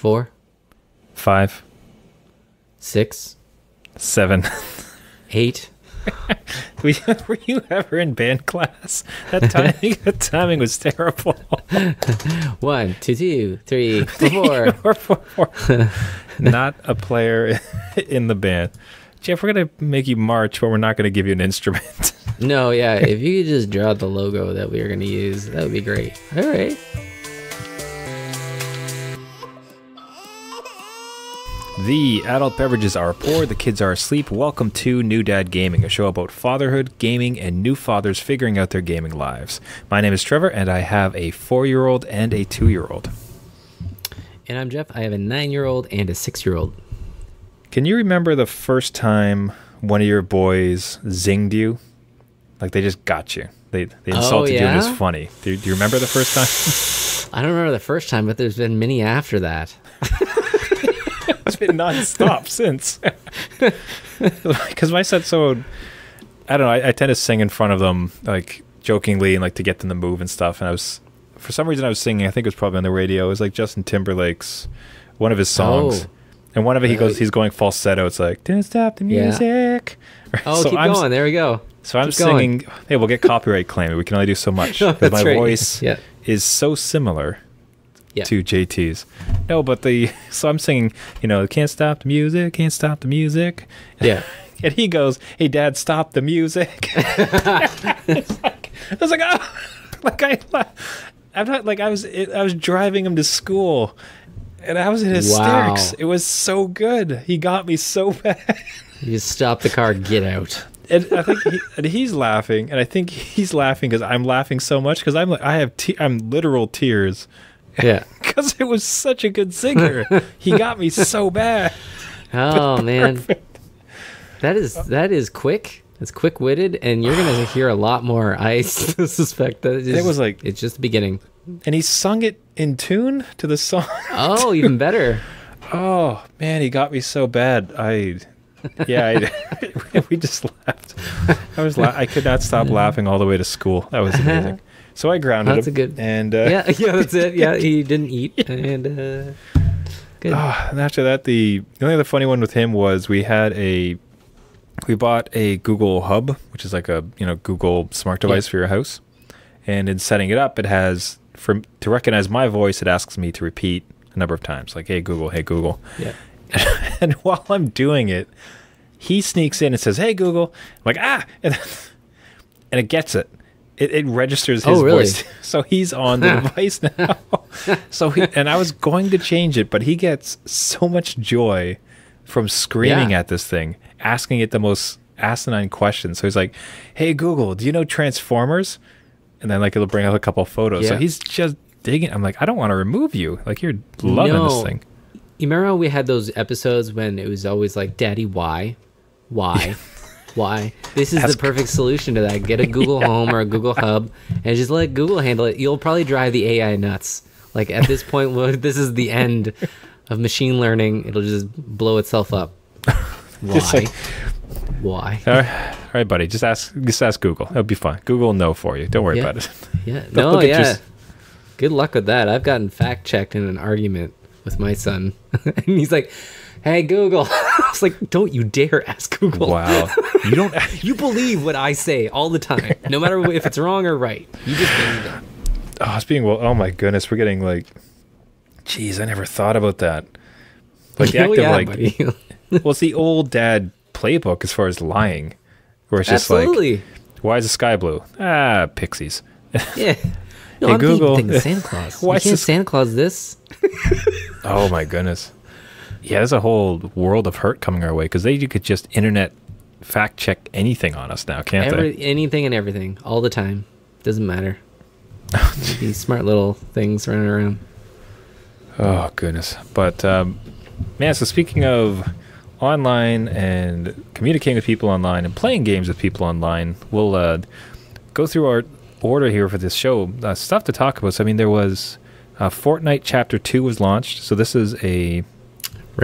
4, 5, 6, 7. 8. Were you ever in band class? That timing was terrible. 1, 2, 2, 3, 4. 4. Not a player in the band. Jeff, we're going to make you march, but we're not going to give you an instrument. No, yeah, if you could just draw the logo that we were going to use, that would be great. All right. The adult beverages are poured, the kids are asleep. Welcome to New Dad Gaming, a show about fatherhood, gaming, and new fathers figuring out their gaming lives. My name is Trevor, and I have a 4-year-old and a 2-year-old. And I'm Jeff. I have a 9-year-old and a 6-year-old. Can you remember the first time one of your boys zinged you? Like they just got you. They insulted you and it was funny. Do you remember the first time? I don't remember the first time, but there's been many after that. It's been nonstop since. Because my son's so, I don't know, I tend to sing in front of them, like jokingly and like to get them to move and stuff. And for some reason I was singing, I think it was probably on the radio. It was like Justin Timberlake's, one of his songs. Oh. And one of it, he's going falsetto. It's like, don't stop the music. Yeah. Oh, so keep going. There we go. So I'm singing, hey, we'll get copyright claim. We can only do so much. Because my voice is so similar to JT's. No, but so I'm singing, can't stop the music, can't stop the music. Yeah. And he goes, hey, Dad, stop the music. I was like, oh, I was driving him to school. And I was in hysterics. Wow. It was so good. He got me so bad. You just stop the car, get out. And I think he's laughing, and I think he's laughing because I'm laughing so much because I'm literal tears. Yeah. Because it was such a good singer. He got me so bad. Oh man, that is quick. It's quick-witted, and you're gonna hear a lot more. I suspect that it's just the beginning. And he sung it in tune to the song. Oh, even better. Oh, man, he got me so bad. We just laughed. I could not stop laughing all the way to school. That was amazing. So I grounded him. That's a good. And, yeah, that's it. Yeah, he didn't eat. And good. Oh, and after that, the only other funny one with him was we bought a Google Hub, which is like a Google smart device for your house. And in setting it up, it has, to recognize my voice, it asks me to repeat a number of times, like, hey, Google, hey, Google. Yeah. And while I'm doing it, he sneaks in and says, hey, Google. I'm like, and it gets it. It registers his voice. So he's on the device now. And I was going to change it, but he gets so much joy from screaming at this thing, asking it the most asinine questions. So he's like, hey, Google, do you know Transformers? And then it'll bring up a couple photos. Yeah. So he's just digging. I'm like, I don't want to remove you. Like, you're loving this thing. You remember how we had those episodes when it was always like, Daddy, why? Why? Why? This is the perfect solution to that. Get a Google Home or a Google Hub and just let Google handle it. You'll probably drive the AI nuts. Like at this point, this is the end of machine learning. It'll just blow itself up. Why? Why? All right, buddy. Just ask Google. It'll be fine. Google will know for you. Don't worry about it. Yeah. Good luck with that. I've gotten fact checked in an argument with my son, and he's like, "Hey, Google." I was like, "Don't you dare ask Google." Wow. You believe what I say all the time, no matter if it's wrong or right. You just believe it. Oh my goodness, we're getting like, geez, I never thought about that. Like the act of buddy. Well, it's the old dad playbook as far as lying, where it's just like, why is the sky blue? Pixies. Yeah. No, hey, I'm Google. thinking Santa Claus. Why can't Santa Claus this? Oh my goodness. Yeah, there's a whole world of hurt coming our way because you could just internet fact check anything on us now, can't they? Anything and everything, all the time. Doesn't matter. These smart little things running around. Oh goodness. But man, so speaking of online and communicating with people online and playing games with people online, we'll go through our order here for this show. Stuff to talk about. So, I mean, there was Fortnite Chapter 2 was launched. So this is a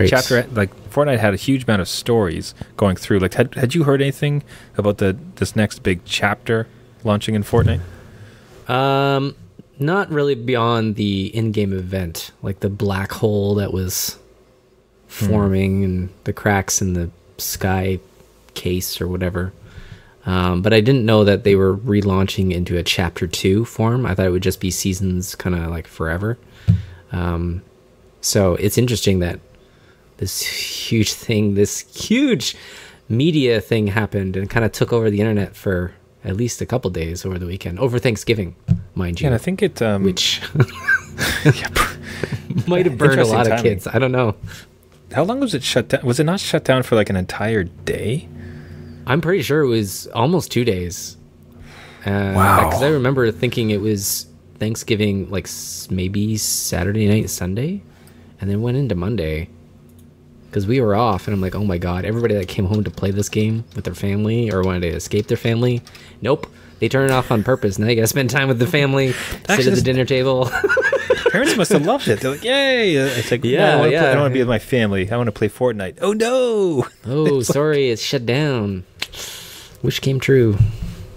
chapter, like Fortnite had a huge amount of stories going through. Like, had you heard anything about this next big chapter launching in Fortnite? Not really beyond the in-game event, like the black hole that was forming and the cracks in the sky case or whatever. But I didn't know that they were relaunching into a chapter 2 form. I thought it would just be seasons kind of like forever. So it's interesting that this huge media thing happened and kind of took over the internet for at least a couple days over the weekend, over Thanksgiving, mind you. Yeah, and I think it... which might have burned a lot of kids. I don't know. How long was it shut down? Was it not shut down for like an entire day? I'm pretty sure it was almost 2 days. Wow. Because I remember thinking it was Thanksgiving, like maybe Saturday night, Sunday, and then went into Monday. Because we were off, and I'm like, oh my god, everybody that came home to play this game with their family or wanted to escape their family, nope, they turn it off on purpose. Now you gotta spend time with the family, sit at the dinner table. Parents must have loved it. They're like, yay! It's like, yeah, no, I don't want to be with my family. I want to play Fortnite. Oh no! Oh, sorry, it's shut down. Wish came true.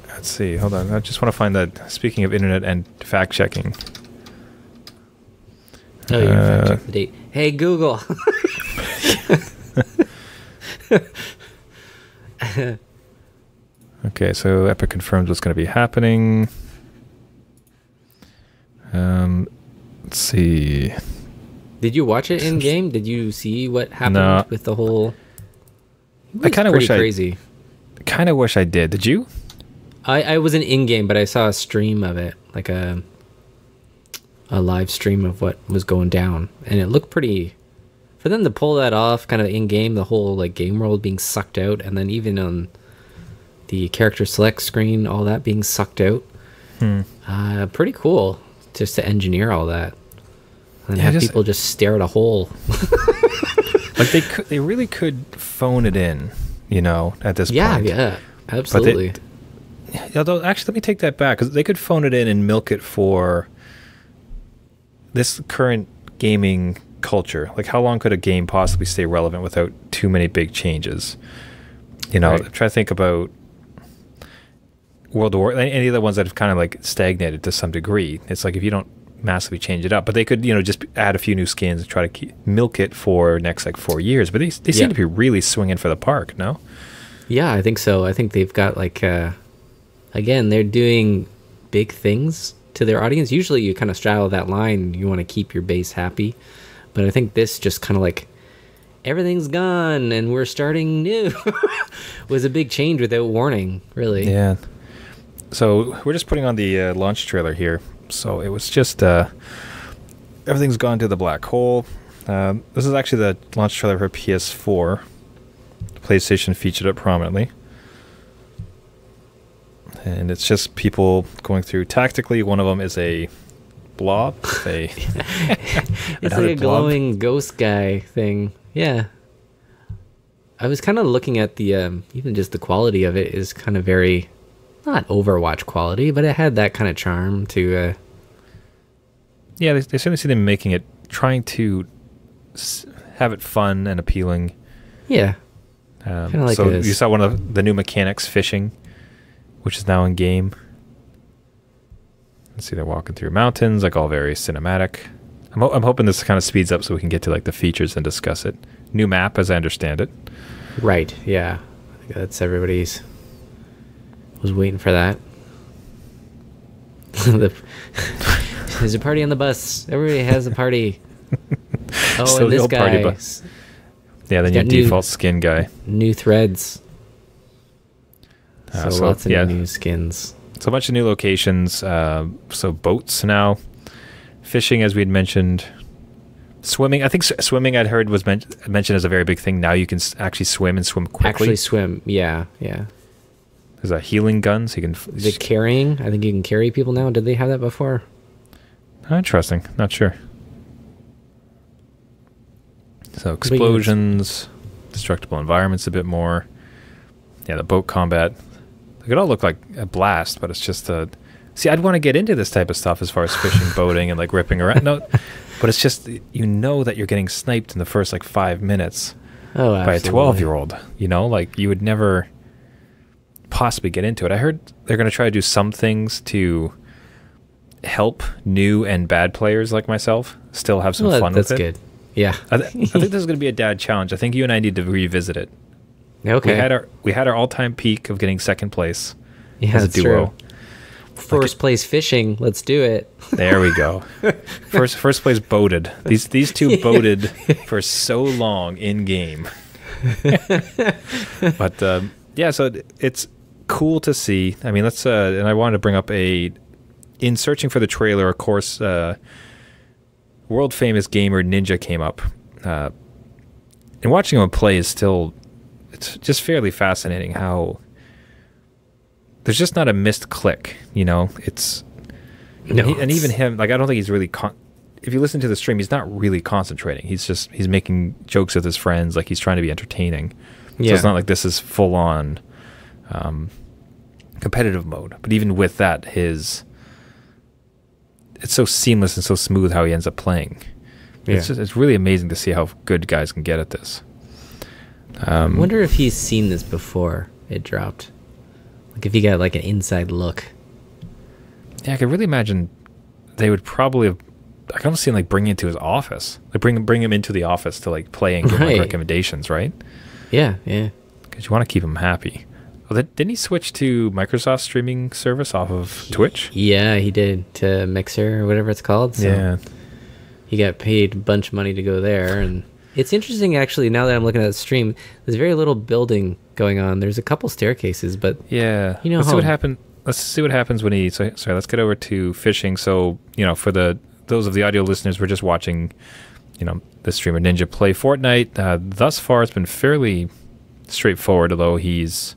Let's see. Hold on. I just want to find that. Speaking of internet and fact checking. Oh, you're fact check the date. Hey Google. Okay, so Epic confirms what's going to be happening. Let's see. Did you watch it in game? Did you see what happened with the whole? I kind of wish crazy. I kind of wish I did. Did you? I wasn't in game, but I saw a stream of it, like a live stream of what was going down, and it looked pretty. For them to pull that off, kind of in game, the whole like game world being sucked out, and then even on the character select screen, all that being sucked out. Pretty cool, just to engineer all that, and have people just stare at a hole. Like they really could phone it in, at this point. Yeah, absolutely. Although, actually, let me take that back, because they could phone it in and milk it for this current gaming culture. Like, how long could a game possibly stay relevant without too many big changes? Right. Try to think about World of War, any of the ones that have kind of like stagnated to some degree. It's like if you don't massively change it up, but they could, just add a few new skins and try to milk it for next like 4 years. But they seem to be really swinging for the park, no? Yeah, I think so. I think they've got like, again, they're doing big things to their audience. Usually you kind of straddle that line. You want to keep your base happy. But I think this just kind of like, everything's gone and we're starting new was a big change without warning, really. Yeah. So we're just putting on the launch trailer here. So it was just, everything's gone to the black hole. This is actually the launch trailer for PS4. PlayStation featured it prominently. And it's just people going through tactically. One of them is a blob. It's like a glowing ghost guy thing. Yeah. I was kind of looking at the, even just the quality of it is kind of very, not Overwatch quality, but it had that kind of charm to... Yeah, they certainly see them making it, trying to have it fun and appealing. Yeah. Kind of like so you saw one of the new mechanics, fishing, which is now in game. Let's see, they're walking through mountains, like all very cinematic. I'm hoping this kind of speeds up so we can get to like the features and discuss it. New map, as I understand it. Right, yeah. I think that's everybody's... was waiting for that. There's a party on the bus. Everybody has a party. Oh, still and this guy. Yeah, the new default skin guy. New threads. So lots of new skins. So a bunch of new locations. So boats now. Fishing, as we had mentioned. Swimming. I think swimming, I'd heard, was mentioned as a very big thing. Now you can actually swim and swim quickly. Actually swim, yeah. There's a healing gun, so you can... The carrying. I think you can carry people now. Did they have that before? Interesting. Not sure. So explosions, destructible environments a bit more. Yeah, the boat combat. It could all look like a blast, but it's just a... See, I'd want to get into this type of stuff as far as fishing, boating, and like ripping around. No, but it's just, that you're getting sniped in the first like 5 minutes by a 12-year-old. Like you would never possibly get into it. I heard they're going to try to do some things to help new and bad players like myself still have some fun with it. That's good. Yeah. I think this is going to be a dad challenge. I think you and I need to revisit it. Okay. We had our all-time peak of getting second place as a duo. True. First place fishing. Let's do it. There we go. First place boated. These two boated for so long in game. But so it's cool to see. I mean, let's and I wanted to bring up in searching for the trailer, of course, world famous gamer Ninja came up. And watching him play it's just fairly fascinating how there's just not a missed click, it's and even him, like, I don't think he's really if you listen to the stream, he's not really concentrating. He's making jokes with his friends, like he's trying to be entertaining. Yeah. So it's not like this is full on competitive mode. But even with that, it's so seamless and so smooth how he ends up playing. Yeah. It's really amazing to see how good guys can get at this. I wonder if he's seen this before it dropped. Like if he got like an inside look. Yeah, I could really imagine they would probably have. I can almost see him like bringing it to his office, like bring him into the office to like play and give like recommendations, right? Yeah. Because you want to keep him happy. Well, didn't he switch to Microsoft streaming service off of Twitch? Yeah, he did, to Mixer or whatever it's called. So yeah, he got paid a bunch of money to go there, and it's interesting actually. Now that I'm looking at the stream, there's very little building going on. There's a couple staircases, but yeah, let's see what happened. Let's see what happens when he. Sorry, let's get over to fishing. So for those of the audio listeners, we're just watching, the streamer Ninja play Fortnite. Thus far, it's been fairly straightforward, although he's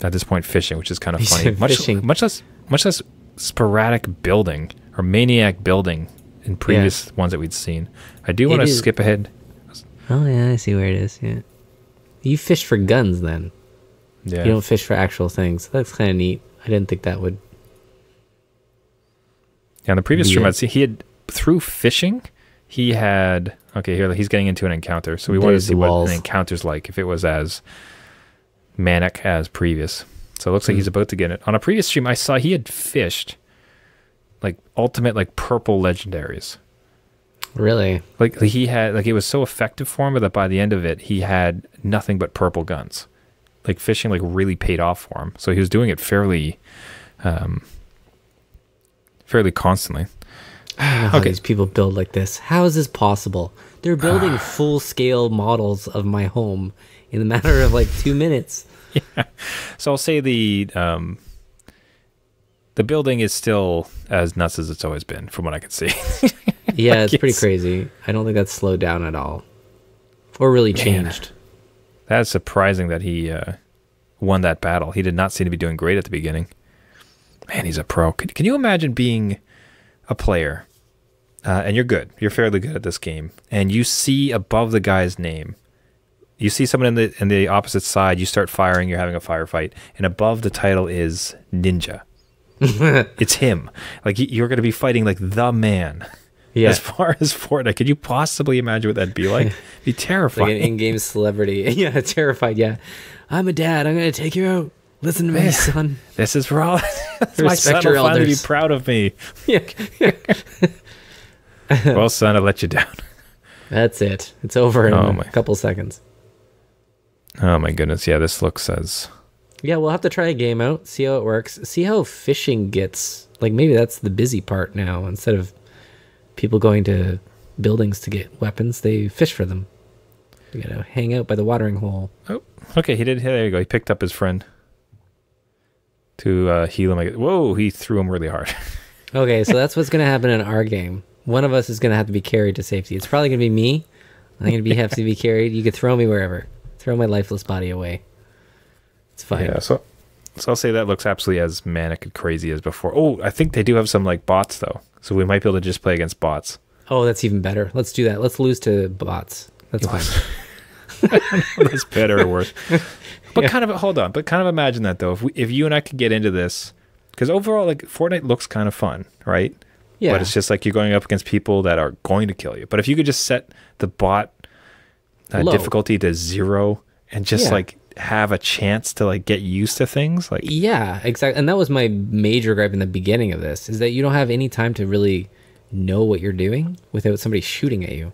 at this point fishing, which is kind of funny. Much less sporadic building or maniac building in previous ones that we'd seen. I do want to skip ahead. Oh yeah, I see where it is. Yeah, you fish for guns then. Yeah, you don't fish for actual things. That's kind of neat. I didn't think that would. Yeah, on the previous stream, I'd see he had through fishing. He had here. He's getting into an encounter, so we wanted to see what an encounter's like if it was as manic as previous. So it looks like he's about to get it. On a previous stream, I saw he had fished like ultimate like purple legendaries. Really? Like he had it was so effective for him that by the end of it, he had nothing but purple guns. Like fishing like really paid off for him. So he was doing it fairly constantly. I don't know how these people build like this. How is this possible? They're building full-scale models of my home in a matter of like 2 minutes. Yeah. So I'll say the building is still as nuts as it's always been, from what I can see. Yeah, it's pretty crazy. I don't think that's slowed down at all, or really changed. That's surprising that he won that battle. He did not seem to be doing great at the beginning. Man, he's a pro. Can you imagine being a player, and you're good. You're fairly good at this game, and you see above the guy's name, you see someone in the opposite side. You start firing. You're having a firefight, and above the title is Ninja. It's him. Like you're going to be fighting like the man. Yeah. As far as Fortnite, could you possibly imagine what that'd be like? It'd be terrifying. Like an in-game celebrity. Yeah, terrified. Yeah, I'm a dad. I'm going to take you out. Listen to me, son. This is for all. My son will finally be proud of me. Yeah. Well, son, I let you down. That's it. It's over in a couple seconds. Oh my goodness. Yeah, this looks as... Yeah, we'll have to try a game out, see how it works, see how fishing gets... Like, maybe that's the busy part now. Instead of people going to buildings to get weapons, they fish for them. You gotta hang out by the watering hole. Oh, okay, there you go. He picked up his friend to heal him. Whoa, he threw him really hard. Okay, so that's what's gonna happen in our game. One of us is gonna have to be carried to safety. It's probably gonna be me. I'm gonna have to be carried. You could throw me wherever. Throw my lifeless body away. It's fine. Yeah, so I'll say that looks absolutely as manic and crazy as before. Oh, I think they do have some like bots though, so we might be able to just play against bots. Oh, that's even better. Let's do that. Let's lose to bots. That's fine. That's better or worse. But kind of imagine that though. If you and I could get into this, because overall, like Fortnite looks kind of fun, right? Yeah. But it's just like you're going up against people that are going to kill you. But if you could just set the bot difficulty to 0 and just like have a chance to like get used to things. Like, yeah, exactly. And that was my major gripe in the beginning of this, is that you don't have any time to really know what you're doing without somebody shooting at you.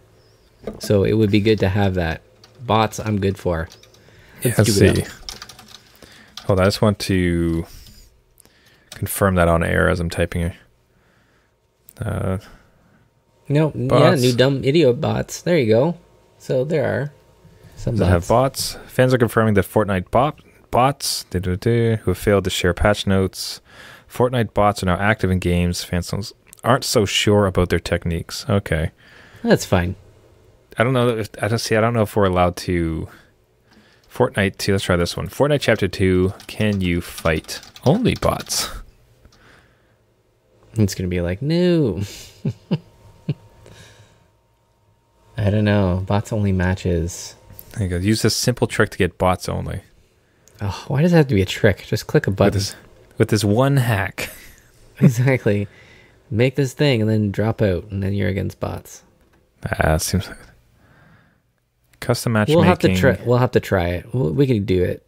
So it would be good to have that. Bots, I'm good for. Let's see. Hold on, I just want to confirm that on air as I'm typing it. No, yeah, new dumb idiot bots. There you go. So there are some bots. Have bots. Fans are confirming that Fortnite bots who have failed to share patch notes. Fortnite bots are now active in games. Fans aren't so sure about their techniques. Okay, that's fine. I don't know. I don't know if we're allowed to. Fortnite 2. Let's try this one. Fortnite Chapter 2. Can you fight only bots? It's gonna be like, no. I don't know. Bots only matches. There you go. Use this simple trick to get bots only. Oh, why does it have to be a trick? Just click a button. With this one hack. Exactly. Make this thing and then drop out, and then you're against bots. Seems like custom matchmaking. We'll have to try it. We can do it.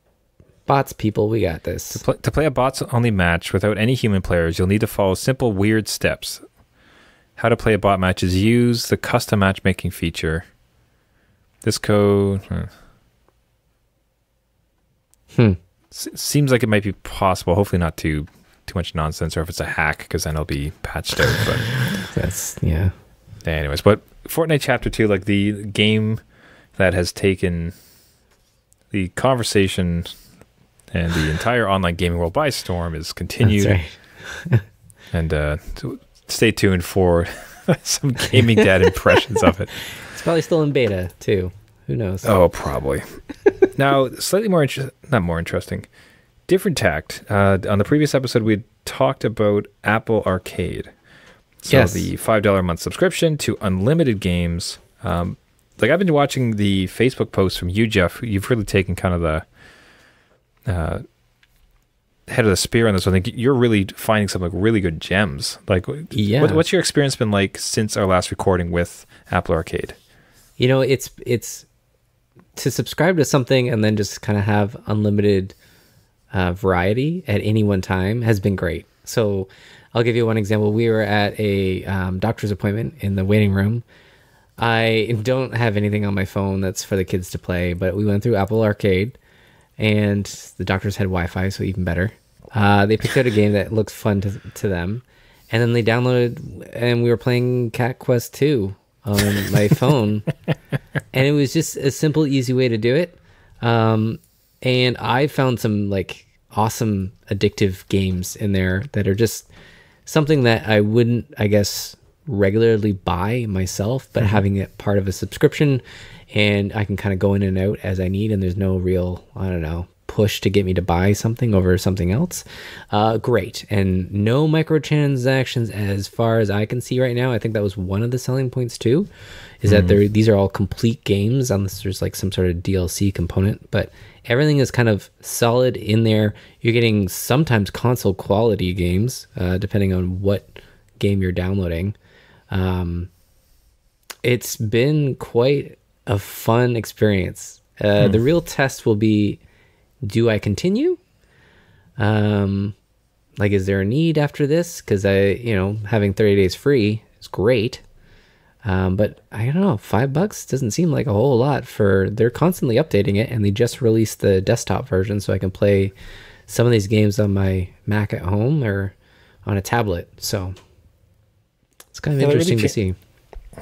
Bots, people, we got this. To play a bots only match without any human players, you'll need to follow simple weird steps. How to play a bot match is use the custom matchmaking feature. This code seems like it might be possible. Hopefully not too much nonsense, or if it's a hack, because then it'll be patched out. But that's yeah. Anyways, but Fortnite Chapter 2, like the game that has taken the conversation and the entire online gaming world by storm, is continued. That's right. And stay tuned for some gaming dad impressions of it. It's probably still in beta too. Who knows? Oh, probably. Now, slightly more not more interesting, different tact. On the previous episode, we talked about Apple Arcade. So yes. The $5 a month subscription to unlimited games. Like, I've been watching the Facebook posts from you, Jeff. You've really taken kind of the head of the spear on this one. Like, you're really finding some like really good gems. Like, yeah. What's your experience been like since our last recording with Apple Arcade? You know, it's to subscribe to something and then just kind of have unlimited variety at any one time has been great. So I'll give you one example. We were at a doctor's appointment in the waiting room. I don't have anything on my phone that's for the kids to play, but we went through Apple Arcade, and the doctors had Wi-Fi, so even better. They picked out a game that looked fun to them, and then they downloaded, and we were playing Cat Quest 2 on my phone, and it was just a simple, easy way to do it. And I found some like awesome addictive games in there that are just something that I wouldn't, I guess, regularly buy myself, but having it part of a subscription, and I can kind of go in and out as I need, and there's no real, I don't know, push to get me to buy something over something else. Great. And no microtransactions as far as I can see right now. I think that was one of the selling points too, is that these are all complete games unless there's like some sort of DLC component, but everything is kind of solid in there. You're getting sometimes console quality games, depending on what game you're downloading. It's been quite a fun experience. The real test will be, do I continue? Like, is there a need after this? Because having 30 days free is great. But I don't know, $5 doesn't seem like a whole lot they're constantly updating it, and they just released the desktop version so I can play some of these games on my Mac at home or on a tablet. So it's kind of interesting to see.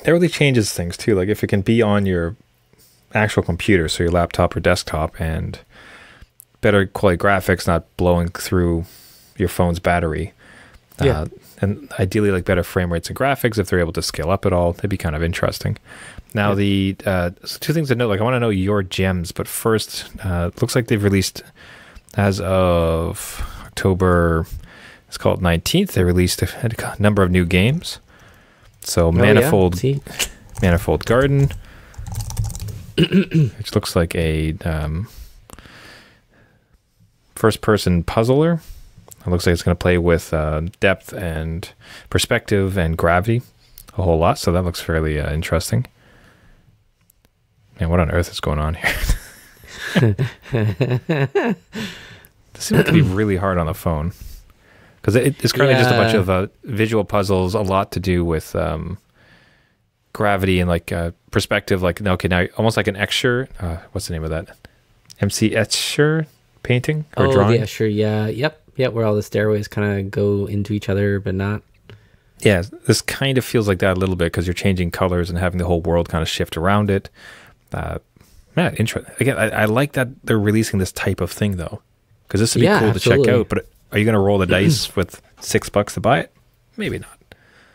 That really changes things too. Like, if it can be on your actual computer, so your laptop or desktop, and better quality graphics, not blowing through your phone's battery. Yeah. And ideally, like, better frame rates and graphics, if they're able to scale up at all, that'd be kind of interesting. Now, the two things to note, like, I want to know your gems, but first, it looks like they've released, as of October, it's called 19th, they released a number of new games. So, Manifold Garden, which looks like a first-person puzzler. It looks like it's going to play with depth and perspective and gravity a whole lot, so that looks fairly interesting. Man, what on earth is going on here? This seems like it'd be really hard on the phone because it's currently just a bunch of visual puzzles, a lot to do with gravity and like perspective. Like, okay, now almost like an Escher. What's the name of that? MC Escher painting or drawing? Yeah, sure. Yeah. Yep. Where all the stairways kind of go into each other, but not. Yeah, this kind of feels like that a little bit because you're changing colors and having the whole world kind of shift around it. Interesting. Again, I like that they're releasing this type of thing though, because this would be cool to check out. But are you going to roll the dice with $6 to buy it? Maybe not.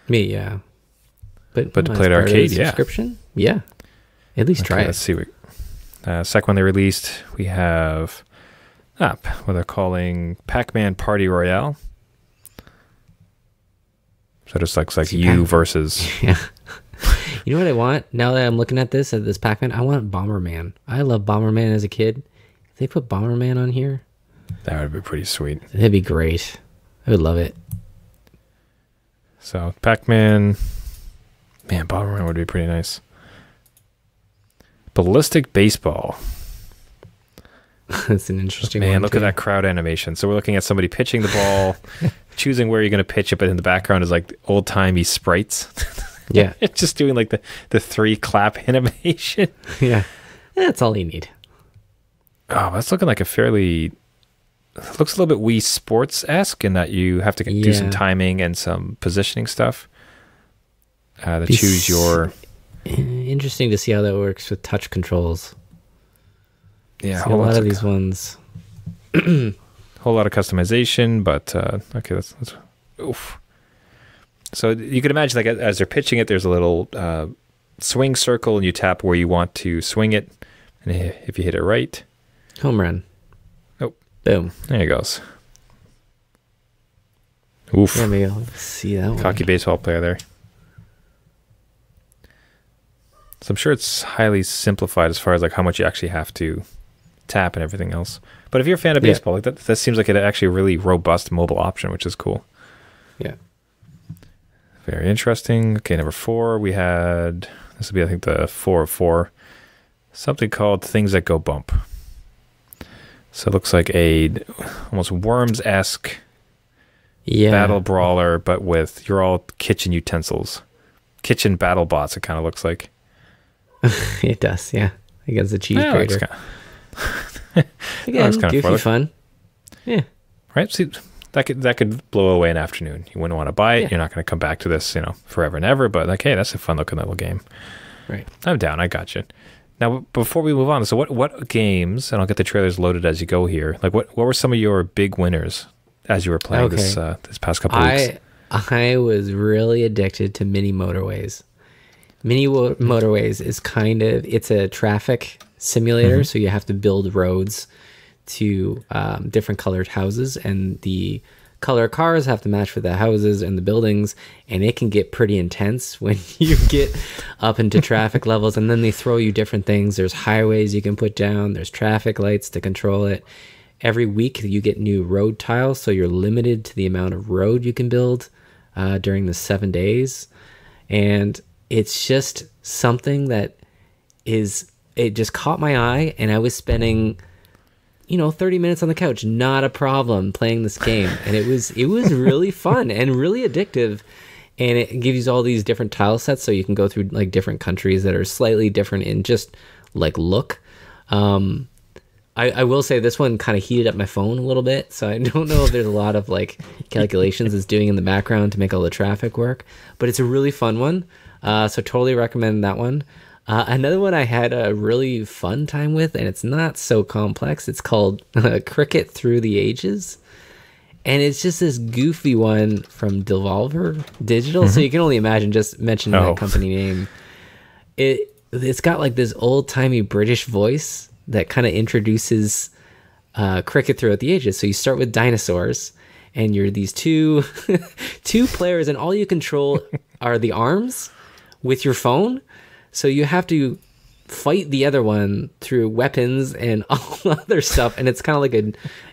Yeah. But to play it arcade, subscription? Yeah. At least try it. Let's see. Second one they released, we have what they're calling Pac-Man Party Royale. So it just looks like you versus... Yeah. You know what I want? Now that I'm looking at this Pac-Man, I want Bomberman. I love Bomberman as a kid. If they put Bomberman on here... That would be pretty sweet. That'd be great. I would love it. So Pac-Man... Man, Bomberman would be pretty nice. Ballistic Baseball. That's an interesting one. Man, look at that crowd animation. So we're looking at somebody pitching the ball, choosing where you're going to pitch it, but in the background is like old-timey sprites. Yeah. It's just doing like the 3 clap animation. Yeah. That's all you need. Oh, that's looking like a fairly... It looks a little bit Wii Sports-esque in that you have to do some timing and some positioning stuff to choose your... Interesting to see how that works with touch controls. Yeah, a lot of these ones. Whole lot of customization, but okay, that's oof. So you can imagine, like as they're pitching it, there's a little swing circle, and you tap where you want to swing it, and if you hit it right, home run. Oh, boom! There it goes. Oof! There we go. Let's see that one. Cocky baseball player there. So I'm sure it's highly simplified as far as like how much you actually have to tap and everything else. But if you're a fan of baseball, like that seems like an actually really robust mobile option, which is cool. Yeah. Very interesting. Okay, number 4, we had, this will be I think the 4 of 4, something called Things That Go Bump. So it looks like a almost Worms-esque battle brawler, but with you're all kitchen utensils. Kitchen battle bots, it kind of looks like. It does, yeah. Against the cheese grater. Again, goofy fun. Yeah. Right. See, that could blow away an afternoon. You wouldn't want to buy it. Yeah. You're not going to come back to this, forever and ever. But like, hey, that's a fun looking little game. Right. I'm down. I got you. Now, before we move on, so what games? And I'll get the trailers loaded as you go here. Like, what were some of your big winners as you were playing this past couple weeks? I was really addicted to Mini Motorways. Mini Motorways is it's a traffic simulator, so you have to build roads to different colored houses, and the color cars have to match with the houses and the buildings, and it can get pretty intense when you get up into traffic levels, and then they throw you different things. There's highways you can put down, there's traffic lights to control it. Every week you get new road tiles, so you're limited to the amount of road you can build during the 7 days, and it's just something that it just caught my eye, and I was spending 30 minutes on the couch, not a problem, playing this game. And it was really fun and really addictive. And it gives you all these different tile sets, so you can go through like different countries that are slightly different in just like look. I will say this one kind of heated up my phone a little bit, so I don't know if there's a lot of like calculations it's doing in the background to make all the traffic work, but it's a really fun one. So totally recommend that one. Another one I had a really fun time with, and it's not so complex. It's called Cricket Through the Ages. And it's just this goofy one from Devolver Digital. So you can only imagine, just mentioning that company name. It's got like this old-timey British voice that kind of introduces cricket throughout the ages. So you start with dinosaurs, and you're these two players, and all you control are the arms with your phone. So you have to fight the other one through weapons and all other stuff, and it's kind of like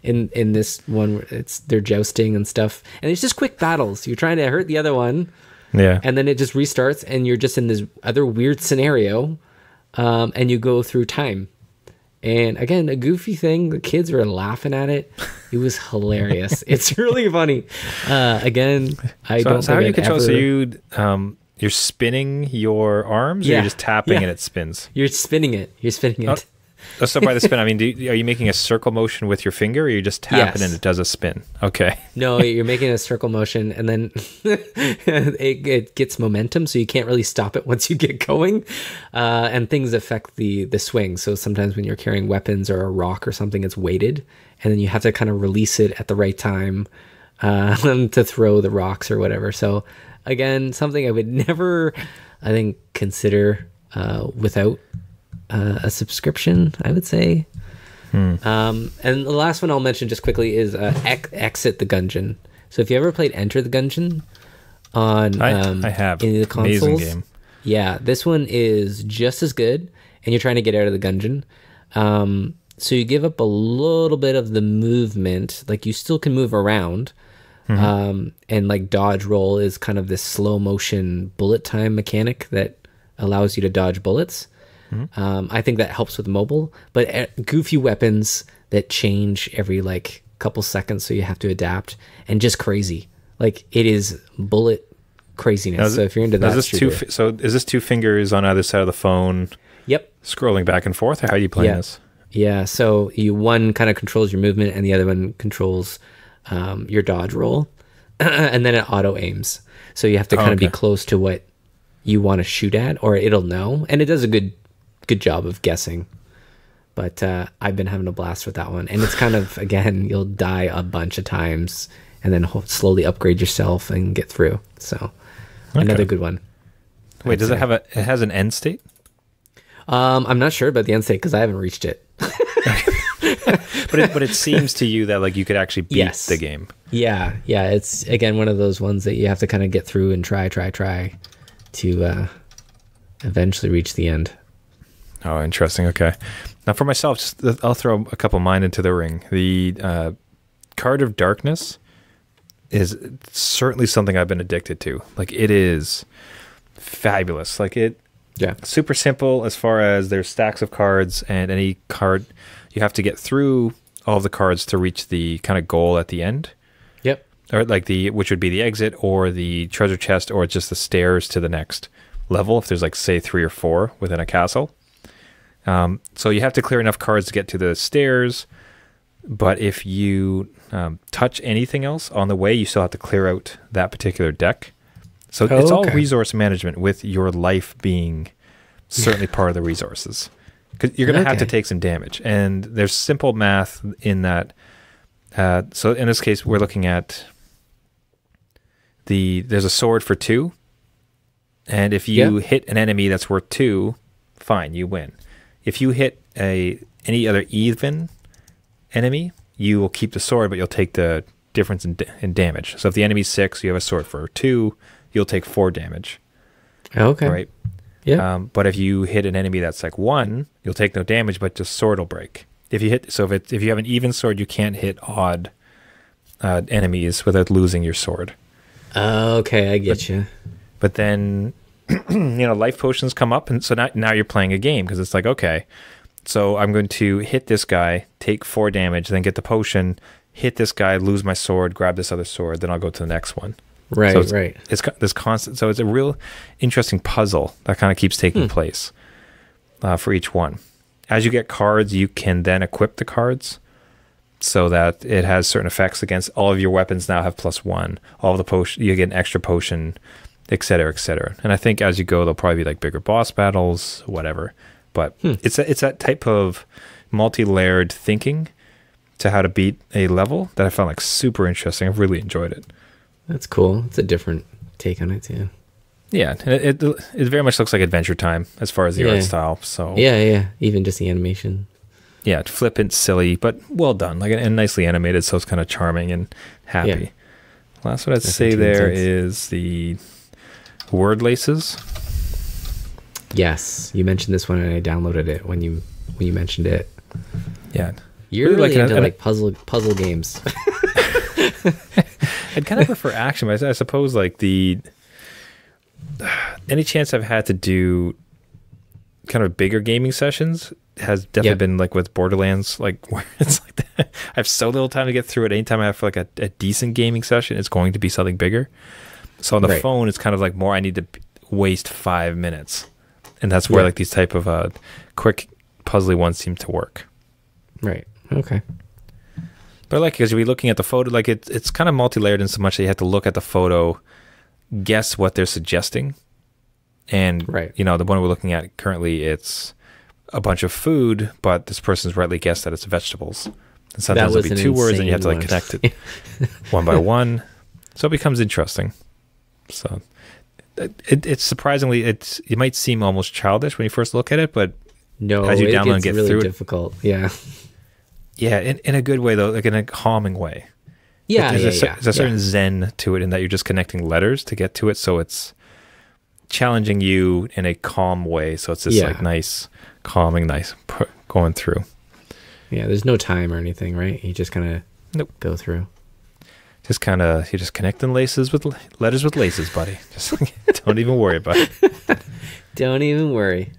in this one, they're jousting and stuff, and it's just quick battles. You're trying to hurt the other one, and then it just restarts, and you're just in this other weird scenario, and you go through time, And again, a goofy thing. The kids were laughing at it. It was hilarious. It's really funny. Again, I don't. So how do you control? So you're spinning your arms, or you're just tapping and it spins? You're spinning it. You're spinning it. So by the spin, I mean, are you making a circle motion with your finger, or you just tap it and it does a spin? Okay. No, you're making a circle motion, and then it gets momentum, so you can't really stop it once you get going. And things affect the swing. So sometimes when you're carrying weapons or a rock or something, it's weighted, and then you have to kind of release it at the right time to throw the rocks or whatever. So again, something I would never, I think, consider without a subscription, I would say. And the last one I'll mention just quickly is Exit the Gungeon. So if you ever played Enter the Gungeon on I have any of the consoles, amazing game. Yeah, this one is just as good, and you're trying to get out of the gungeon. So you give up a little bit of the movement. Like, you still can move around, and like dodge roll is kind of this slow motion bullet time mechanic that allows you to dodge bullets. I think that helps with mobile, but goofy weapons that change every like couple seconds, so you have to adapt, and just crazy. Like, it is bullet craziness. So if you're into that, is this two fingers on either side of the phone? Yep. Scrolling back and forth, or how are you playing this? Yeah. So one kind of controls your movement, and the other one controls your dodge roll, and then it auto aims. So you have to kind of be close to what you want to shoot at, or it'll know, and it does a good job of guessing. But I've been having a blast with that one, and it's kind of, again, you'll die a bunch of times and then slowly upgrade yourself and get through. So another good one. Wait, does it have it has an end state? I'm not sure about the end state because I haven't reached it. but it seems to you that like you could actually beat the game. Yeah, it's again one of those ones that you have to kind of get through and try to eventually reach the end. Oh, interesting. Okay. Now for myself, I'll throw a couple of mine into the ring. The Card of Darkness is certainly something I've been addicted to. Like, it is fabulous. Like, super simple as far as there's stacks of cards, and any card, you have to get through all of the cards to reach the kind of goal at the end. Yep. Or like which would be the exit or the treasure chest, or just the stairs to the next level if there's like, say, 3 or 4 within a castle. So you have to clear enough cards to get to the stairs, but if you touch anything else on the way, you still have to clear out that particular deck. So it's all resource management, with your life being certainly part of the resources. Because you're going to have to take some damage. And there's simple math in that. So in this case, we're looking at there's a sword for 2. And if you hit an enemy that's worth 2, fine, you win. If you hit any other even enemy, you will keep the sword, but you'll take the difference in damage. So if the enemy's 6, you have a sword for 2, you'll take 4 damage. Okay. Right? Yeah. But if you hit an enemy that's like 1, you'll take no damage, but the sword will break. If you have an even sword, you can't hit odd enemies without losing your sword. Okay, I get you. But then, life potions come up, and so now you're playing a game, because it's like, okay, so I'm going to hit this guy, take 4 damage, then get the potion, hit this guy, lose my sword, grab this other sword, then I'll go to the next one. Right, so right. It's this constant, so it's a real interesting puzzle that kind of keeps taking place for each one. As you get cards, you can then equip the cards so that it has certain effects against all of your weapons. Now have +1. All of the potion, you get an extra potion, et cetera, et cetera. And I think as you go, there'll probably be like bigger boss battles, whatever. But it's that type of multi-layered thinking to how to beat a level that I found like super interesting. I've really enjoyed it. That's cool. It's a different take on it too. Yeah, it very much looks like Adventure Time as far as the art style. So yeah, even just the animation. Yeah, flippant, silly, but well done, like and nicely animated, so it's kind of charming and happy. Yeah. Last what I'd say there is the word laces. Yes, you mentioned this one, and I downloaded it when you mentioned it. Yeah, you're really into like puzzle games. I'd kind of prefer action, but I suppose like any chance I've had to do kind of bigger gaming sessions, has definitely been like with Borderlands, like where it's like that. I have so little time to get through it. Anytime I have like a decent gaming session, it's going to be something bigger. So on the phone, it's kind of like more I need to waste 5 minutes. And that's where like these type of quick puzzly ones seem to work. Right. Okay. But I like it because you'll be looking at the photo, like it's kind of multi-layered in so much that you have to look at the photo, guess what they're suggesting. And, you know, the one we're looking at currently, it's a bunch of food, but this person's rightly guessed that it's vegetables. And sometimes there'll be 2 words and you have to like connect it one by one. So it becomes interesting. So it's surprisingly, it might seem almost childish when you first look at it, but no, as you download and get really through difficult. Yeah. Yeah, in a good way though, like in a calming way. Yeah, there's a certain zen to it in that you're just connecting letters to get to it, so it's challenging you in a calm way. So it's just like nice, calming, nice going through. Yeah, there's no time or anything, right? You just kind of go through. Just kind of, you're just connecting letters with laces, buddy. Just don't even worry about it. Don't even worry.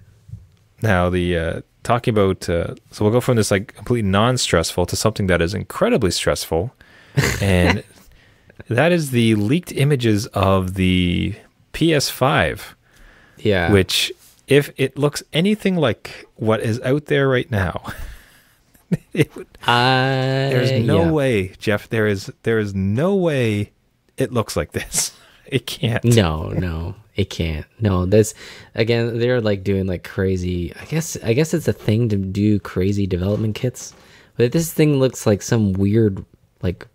Now talking about, so we'll go from this like completely non-stressful to something that is incredibly stressful, and that is the leaked images of the PS5. Yeah. Which, if it looks anything like what is out there right now, there's no way, Jeff. There is no way it looks like this. It can't. No, it can't. No, this again. They're like doing like crazy. I guess it's a thing to do crazy development kits, but this thing looks like some weird like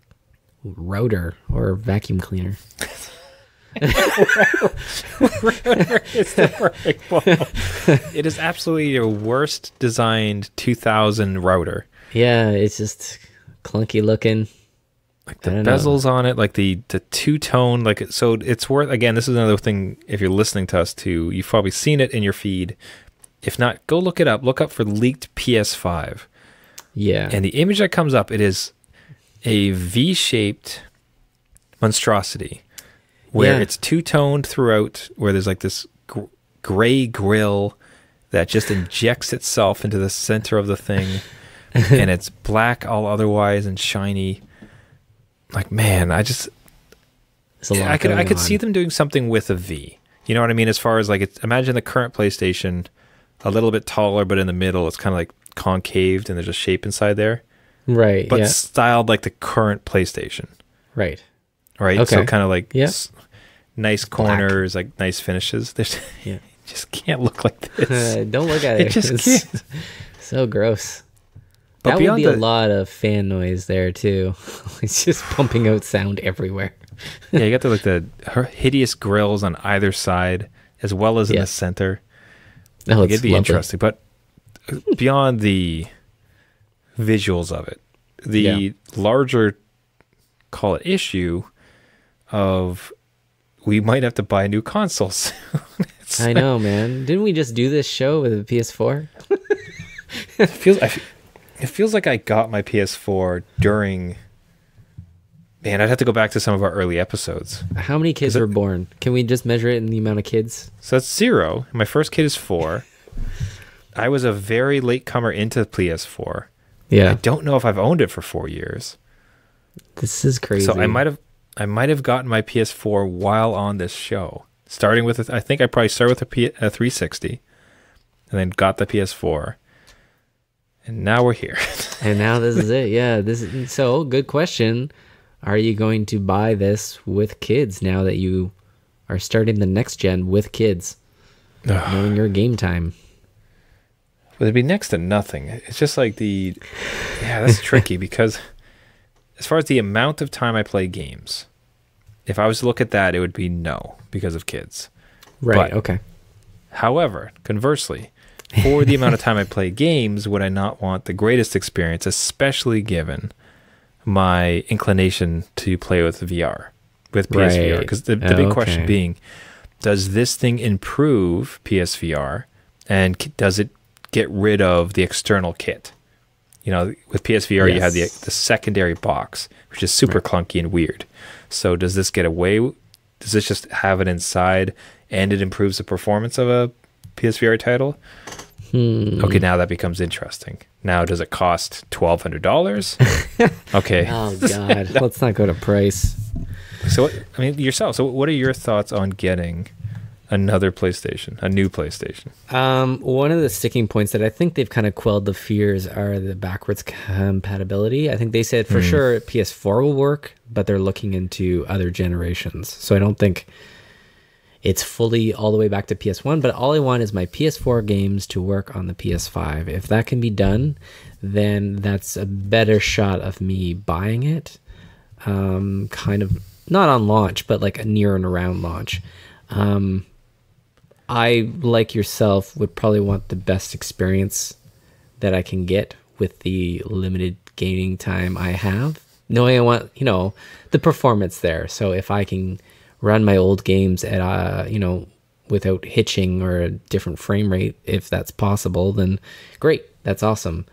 router or vacuum cleaner. It is absolutely your worst designed 2000 router. Yeah, it's just clunky looking. Like the bezels on it, like the two-tone, like so it's worth, again, this is another thing, if you're listening to us too, you've probably seen it in your feed. If not, go look it up. Look up for leaked PS5. Yeah. And the image that comes up, it is a V-shaped monstrosity where it's two-toned throughout, where there's like this gray grill that just injects itself into the center of the thing, and it's black all otherwise and shiny. Like, man, I could see them doing something with a V. You know what I mean? As far as like, imagine the current PlayStation, a little bit taller, but in the middle, it's kind of like concaved and there's a shape inside there. Right. But styled like the current PlayStation. Right. Right. Okay. So kind of like nice corners, black. Like nice finishes. There's just can't look like this. Don't look at it. It just can't. So gross. But that would be a lot of fan noise there too. It's just pumping out sound everywhere. Yeah, you got the hideous grills on either side, as well as in the center. Oh, it'd be interesting. But beyond the visuals of it, the larger, call it issue, of we might have to buy a new console soon. I know, man. Didn't we just do this show with a PS4? It feels like I got my PS4 during... Man, I'd have to go back to some of our early episodes. How many kids were born? Can we just measure it in the amount of kids? So that's 0. My first kid is 4. I was a very late comer into PS4. Yeah. I don't know if I've owned it for 4 years. This is crazy. So I might have gotten my PS4 while on this show. Starting with, I think I probably started with a 360 and then got the PS4. And now we're here. And now this is it. Yeah. So good question. Are you going to buy this with kids now that you are starting the next gen with kids? Knowing your game time. Well, it'd be next to nothing. It's just like that's tricky because as far as the amount of time I play games, if I was to look at that, it would be no because of kids. Right. Okay. However, conversely, for the amount of time I play games, would I not want the greatest experience, especially given my inclination to play with VR, with PSVR? Because the big question being, does this thing improve PSVR, and does it get rid of the external kit? You know, with PSVR, you have the secondary box, which is super clunky and weird. So does this get away? Does this just have it inside, and it improves the performance of a PSVR title? Okay, now that becomes interesting. Now, does it cost $1,200? Okay. Oh God, let's not go to price. So, yourself. So, what are your thoughts on getting another PlayStation, a new PlayStation? One of the sticking points that I think they've kind of quelled the fears are the backwards compatibility. I think they said for sure PS4 will work, but they're looking into other generations. So I don't think it's fully all the way back to PS1, but all I want is my PS4 games to work on the PS5. If that can be done, then that's a better shot of me buying it. Kind of not on launch, but like a near and around launch. I, like yourself, would probably want the best experience that I can get with the limited gaming time I have. Knowing I want, the performance there. So if I can run my old games at, without hitching or a different frame rate, if that's possible, then great. That's awesome.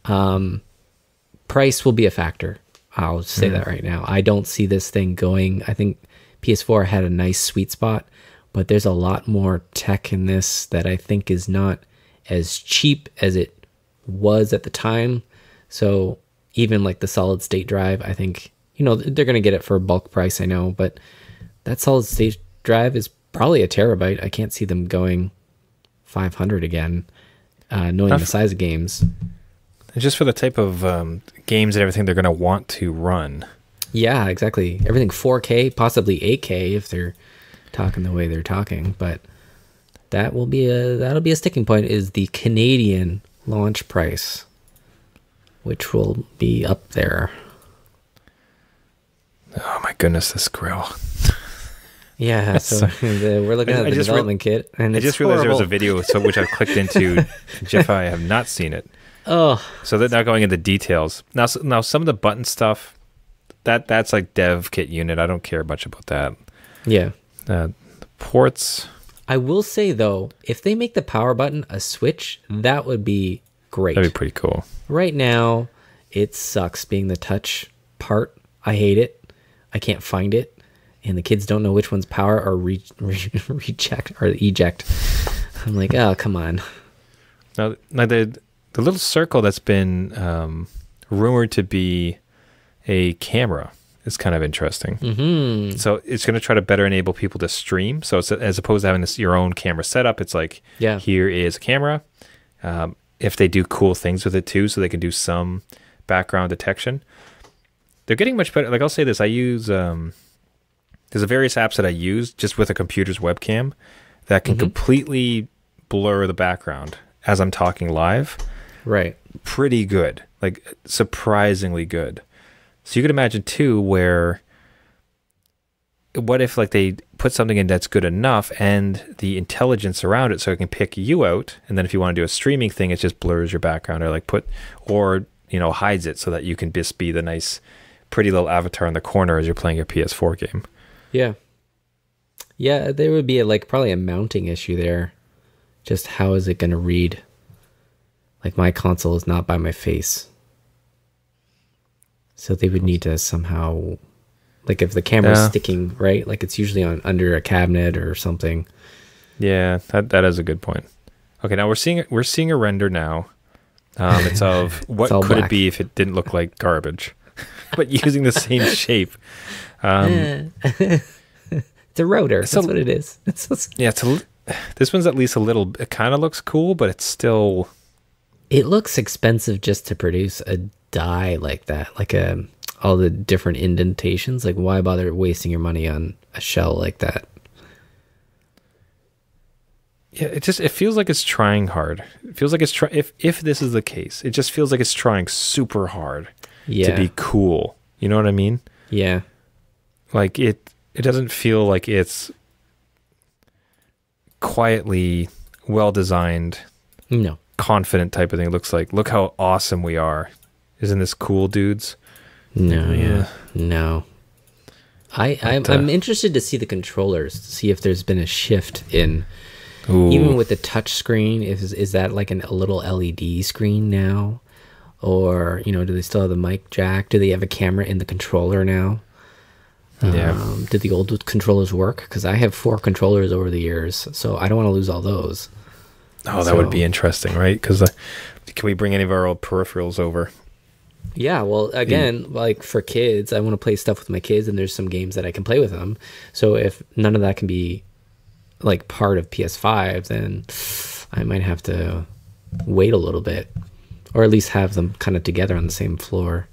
Price will be a factor. I'll say that right now. I don't see this thing going. I think PS4 had a nice sweet spot, but there's a lot more tech in this that I think is not as cheap as it was at the time. So even like the solid state drive, I think, they're going to get it for a bulk price, I know, but that solid state drive is probably a terabyte. I can't see them going 500 again, knowing the size of games. Just for the type of games and everything they're going to want to run. Yeah, exactly. Everything 4K, possibly 8K if they're talking the way they're talking, but that'll be a sticking point, is the Canadian launch price, which will be up there. Oh my goodness, this grill. Yeah, so we're looking at the development kit, and I just realized there was a video which I clicked into. Jeff, I have not seen it. Oh, so they're not going into details. Now some of the button stuff, that's like dev kit unit. I don't care much about that. Yeah. The ports. I will say though, if they make the power button a switch, that would be great. That'd be pretty cool. Right now, it sucks being the touch part. I hate it. I can't find it, and the kids don't know which one's power or reject or eject. I'm like, oh, come on. Now the little circle that's been rumored to be a camera is kind of interesting. Mm-hmm. So it's going to try to better enable people to stream. So it's, as opposed to having your own camera setup, it's like, here is a camera. If they do cool things with it too, so they can do some background detection. They're getting much better. Like I'll say this, I use, there's a various apps that I use just with a computer's webcam that can completely blur the background as I'm talking live. Right. Pretty good. Like surprisingly good. So you could imagine too, what if like they put something in that's good enough and the intelligence around it so it can pick you out, and then if you want to do a streaming thing, it just blurs your background or hides it so that you can just be the nice, pretty little avatar in the corner as you're playing your PS4 game. Yeah. Yeah, there would be probably a mounting issue there. Just how is it going to read? Like my console is not by my face. So they would need to somehow, like if the camera's sticking, right? Like it's usually under a cabinet or something. Yeah, that is a good point. Okay, now we're seeing a render now. It's of what could black. It be if it didn't look like garbage, but using the same shape. It's a rotor. That's what it is. This one's at least a little. It kind of looks cool, but it's still. It looks expensive just to produce a die like that, like all the different indentations. Like, why bother wasting your money on a shell like that? Yeah, it feels like it's trying hard. It feels like it's if this is the case, it just feels like it's trying super hard to be cool. You know what I mean? Yeah. Like it doesn't feel like it's quietly well designed. No. Confident type of thing. It looks like, look how awesome we are. Isn't this cool, dudes? No. I'm interested to see the controllers, to see if there's been a shift in, even with the touch screen. Is that like a little LED screen now? Or, do they still have the mic jack? Do they have a camera in the controller now? Yeah. Did the old controllers work? Because I have 4 controllers over the years, so I don't want to lose all those. Oh, that would be interesting, right? Because can we bring any of our old peripherals over? Yeah, well, again, like for kids, I want to play stuff with my kids, and there's some games that I can play with them. So if none of that can be like part of PS5, then I might have to wait a little bit, or at least have them kind of together on the same floor.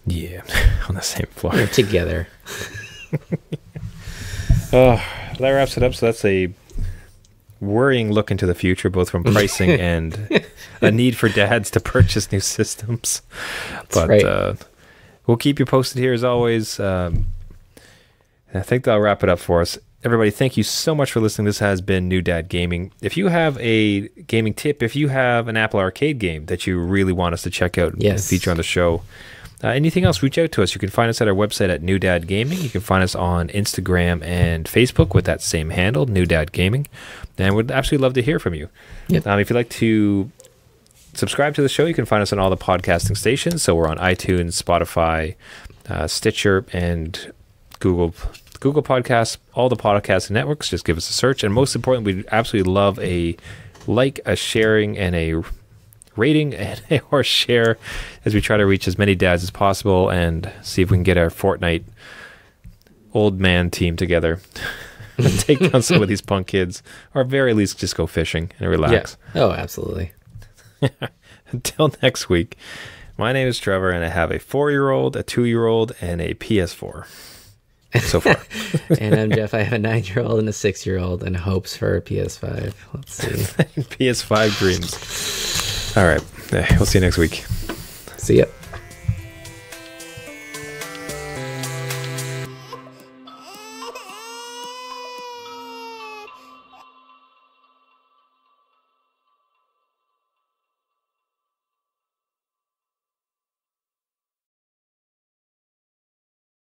Yeah, on the same floor. Or together. Oh, that wraps it up. So that's a worrying look into the future, both from pricing and a need for dads to purchase new systems. But right. We'll keep you posted here as always. I think that'll wrap it up for us. Everybody, thank you so much for listening. This has been New Dad Gaming. If you have a gaming tip, if you have an Apple Arcade game that you really want us to check out and feature on the show, anything else, reach out to us. You can find us at our website at New Dad Gaming. You can find us on Instagram and Facebook with that same handle, New Dad Gaming. And we'd absolutely love to hear from you. Yep. If you'd like to subscribe to the show, you can find us on all the podcasting stations. So we're on iTunes, Spotify, Stitcher, and Google Podcasts, all the podcasting networks. Just give us a search. And most importantly, we'd absolutely love a like, a sharing, and a rating or share as we try to reach as many dads as possible and see if we can get our Fortnite old man team together and take down some of these punk kids, or at very least just go fishing and relax. Yeah. Oh, absolutely. Until next week, my name is Trevor, and I have a 4-year-old, a 2-year-old, and a PS4 so far. And I'm Jeff. I have a 9-year-old and a 6-year-old, and hopes for a PS5. Let's see. PS5 dreams. All right. We'll see you next week. See ya.